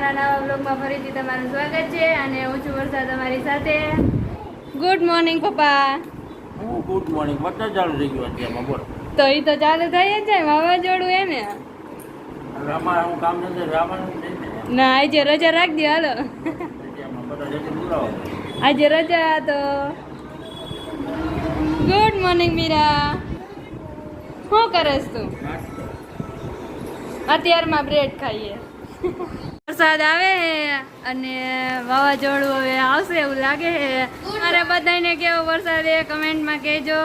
મારા નવા બ્લોગમાં ફરીથી તમારું સ્વાગત છે અને હું છું વર્ષા તમારી સાથે. ગુડ મોર્નિંગ પપ્પા. Good morning. વરસાદ ચાલુ થઈ ગયો અત્યારમાં બોલ. તો એ તો ચાલુ થઈ જ જાય, વાવાઝોડું હે ને. અમારે હું કામ નથી જવાનું નહીં. ના આજે રજા રાખજો હાલો. આજે રજા તો. Good morning Meera. શું કરસ તું? અત્યારમાં બ્રેડ ખાઈએ. વરસાદ આવે અને વાવાઝોડું હવે આવશે એવું લાગે છે. અરે બધાને કેવો વરસાદ એ કમેન્ટમાં કહેજો.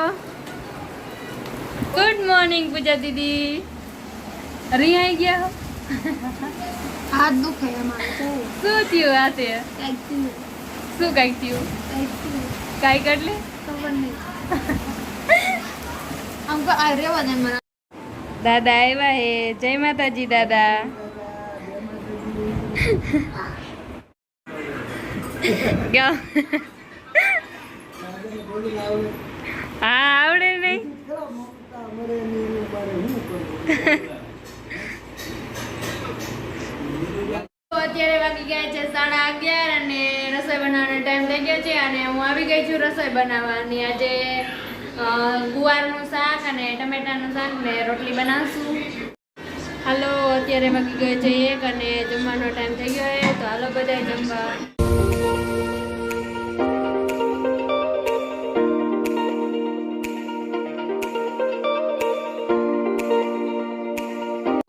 ગુડ મોર્નિંગ પૂજા દીદી. રિહાઈ ગયા હો? હાથ દુખે અમારે. શું થયું હાથે? શું કઈક થયું? કઈક એટલે ખબર નહીં. આમ કો આ રેવા દે મને. દાદા આવ્યા હે. જય માતાજી દાદા. હા આવડે નહીં. અત્યારે વાગી ગયા છે 11:30 અને રસોઈ બનાવવાનો ટાઈમ થઈ ગયો છે અને હું આવી ગઈ છું રસોઈ બનાવવાની. આજે ગુવારનું શાક અને ટમેટાનું શાક ને રોટલી બનાવશું. હાલો અત્યારે વાગી ગયો છે 1 અને જમવાનો ટાઈમ થઈ ગયો છે તો હાલો બધા જમવા.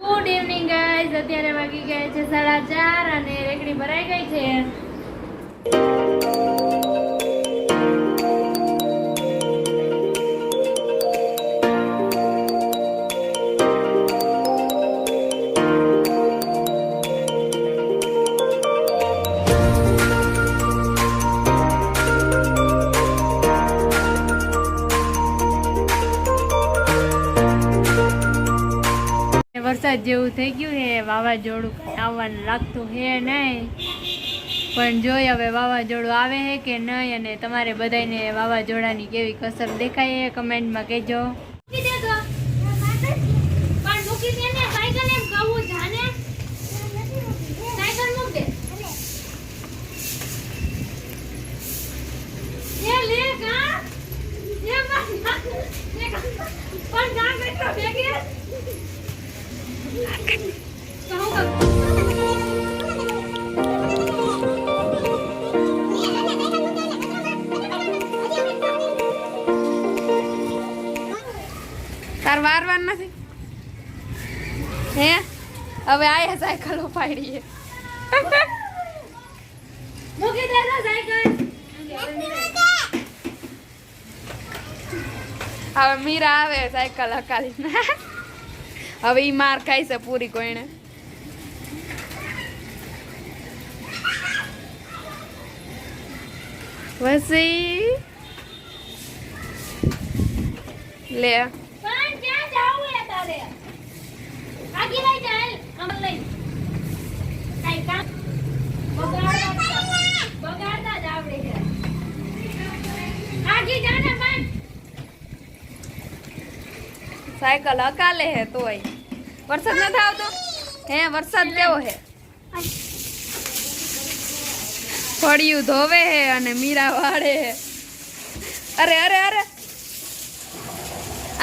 Good evening guys. અત્યારે વાગી ગયા છે 4:30 અને રેકડી ભરાઈ ગઈ છે. વરસાદ જેવું થઈ ગયું છે, વાવાઝોડું આવવાનું લાગતું છે નહીં, પણ જોઈ હવે વાવાઝોડું આવે છે કે નહીં અને તમારે બધાને વાવાઝોડાની કેવી કસર દેખાય છે કમેન્ટમાં કહેજો. તાર વારવાર નથી હે? હવે આયા સાયકલ ઉપાડીએ. મૂકી દેજો સાયકલ. હવે મીરા આવે સાયકલ હકાલીને. હવે ઈ માર ખાઈ છે પૂરી કોઈને. વસી લે સાયકલ હકાલે હે તોય વરસાદ નથી આવતો હે? વરસાદ કેવો હે? ફળિયું ધોવે હે અને મીરા વાળે હે. અરે અરે અરે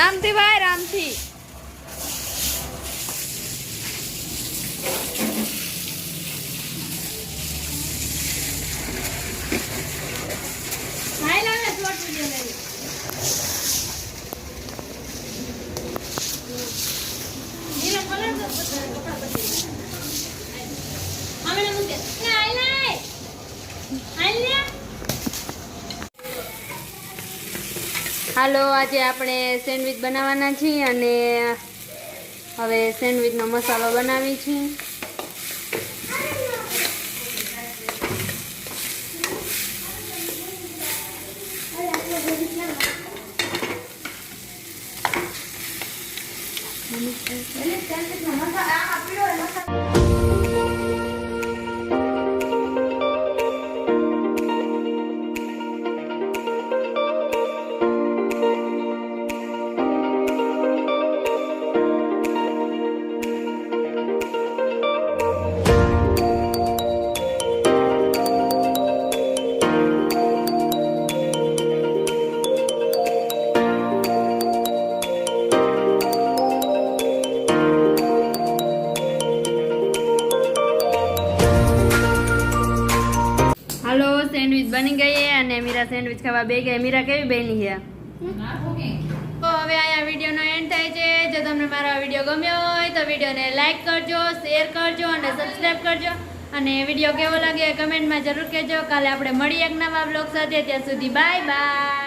આમથી બહાર આમથી. હાલો આજે આપણે સેન્ડવિચ બનાવવાના છીએ અને હવે સેન્ડવિચનો મસાલો બનાવી છીએ. બની ગઈ છે અને મીરા સેન્ડવિચ ખાવા બે ગઈ. મીરા કેવી બની છે? તો હવે અહીંયા વિડીયોનો એન્ડ થાય છે. જો તમને મારો આ વિડીયો ગમ્યો હોય તો વિડીયોને લાઈક કરજો, શેર કરજો અને સબસ્ક્રાઈબ કરજો. અને વિડીયો કેવો લાગે કમેન્ટમાં જરૂર કહેજો. કાલે આપણે મળીએ એક નવા બ્લોગ સાથે. ત્યાં સુધી બાય બાય.